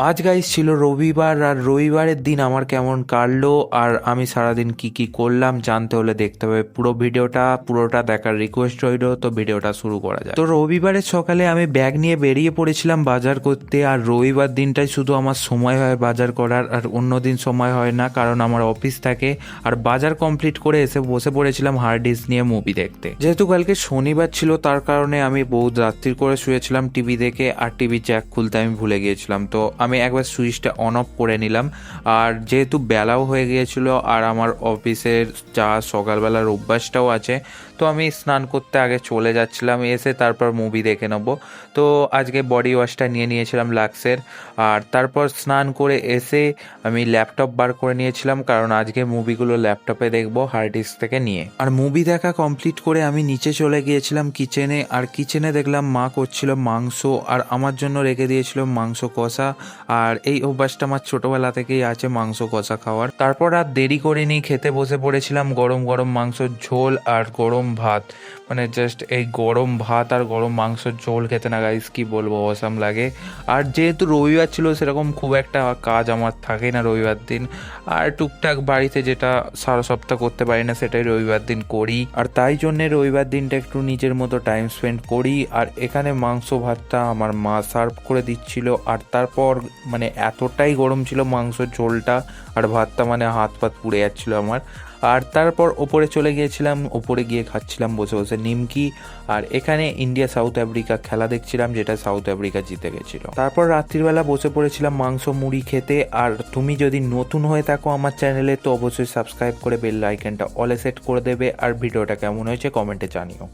আজ গাইস ছিল রবিবার, আর রবিবারের দিন আমার কেমন কাটলো আর আমি সারাদিন কি কি করলাম জানতে হলে দেখতে হবে পুরো ভিডিওটা। পুরোটা দেখার রিকোয়েস্ট রইল, তো ভিডিওটা শুরু করা যায়। তো রবিবারের সকালে আমি ব্যাগ নিয়ে বেরিয়ে পড়েছিলাম বাজার করতে। আর রবিবার দিনটাই শুধু আমার সময় হয় বাজার করার, আর অন্য দিন সময় হয় না, কারণ আমার অফিস থাকে। আর বাজার কমপ্লিট করে এসে বসে পড়েছিলাম হার্ড ডিস্ক নিয়ে মুভি দেখতে। যেহেতু কালকে শনিবার ছিল তার কারণে আমি বহুত রাত্রি করে শুয়েছিলাম টিভি দেখে, আর টিভি জ্যাক খুলতে আমি ভুলে গিয়েছিলাম। তো আমি একবার সুইচটা অন অফ করে নিলাম। আর যেহেতু বেলাও হয়ে গিয়েছিল আর আমার অফিসের যা সকালবেলার অভ্যাসটাও আছে, তো আমি স্নান করতে আগে চলে যাচ্ছিলাম, এসে তারপর মুভি দেখে নেব। তো আজকে বডি ওয়াশটা নিয়ে নিয়েছিলাম লাক্সের। আর তারপর স্নান করে এসে আমি ল্যাপটপ বার করে নিয়েছিলাম, কারণ আজকে মুভিগুলো ল্যাপটপে দেখবো হার্ড ডিস্ক থেকে নিয়ে। আর মুভি দেখা কমপ্লিট করে আমি নিচে চলে গিয়েছিলাম কিচেনে। আর কিচেনে দেখলাম মা করছিল মাংস, আর আমার জন্য রেখে দিয়েছিল মাংস কষা। আর এই অভ্যাসটা আমার ছোটবেলা থেকেই আছে মাংস কষা খাওয়ার। তারপর আর দেরি করিনি, খেতে বসে পড়েছিলাম গরম গরম মাংসর ঝোল আর গরম ভাত। মানে জাস্ট এই গরম ভাত আর গরম মাংসর ঝোল খেতে না গাইস কি বলবো, অসাম লাগে। আর যেহেতু রবিবার ছিল সেরকম খুব একটা কাজ আমার থাকে না রবিবার দিন, আর টুকটাক বাড়িতে যেটা সারা সপ্তাহ করতে পারি না সেটাই রবিবার দিন করি। আর তাই জন্যে রবিবার দিনটা একটু নিজের মতো টাইম স্পেন্ড করি। আর এখানে মাংস ভাতটা আমার মা সার্ভ করে দিচ্ছিল। আর তারপর মানে এতটাই গরম ছিল মাংসর ঝোলটা আর ভাতটা, মানে হাত পাত পুড়ে যাচ্ছিল আমার। আর তারপর ওপরে চলে গিয়েছিলাম, ওপরে গিয়ে খাচ্ছিলাম বসে বসে নিমকি। আর এখানে ইন্ডিয়া সাউথ আফ্রিকা খেলা দেখছিলাম, যেটা সাউথ আফ্রিকা জিতে গেছিল। তারপর রাত্রিবেলা বসে পড়েছিলাম মাংস মুড়ি খেতে। আর তুমি যদি নতুন হয়ে থাকো আমার চ্যানেলে, তো অবশ্যই সাবস্ক্রাইব করে বেল আইকনটা অলে সেট করে দেবে। আর ভিডিওটা কেমন হয়েছে কমেন্টে জানিও।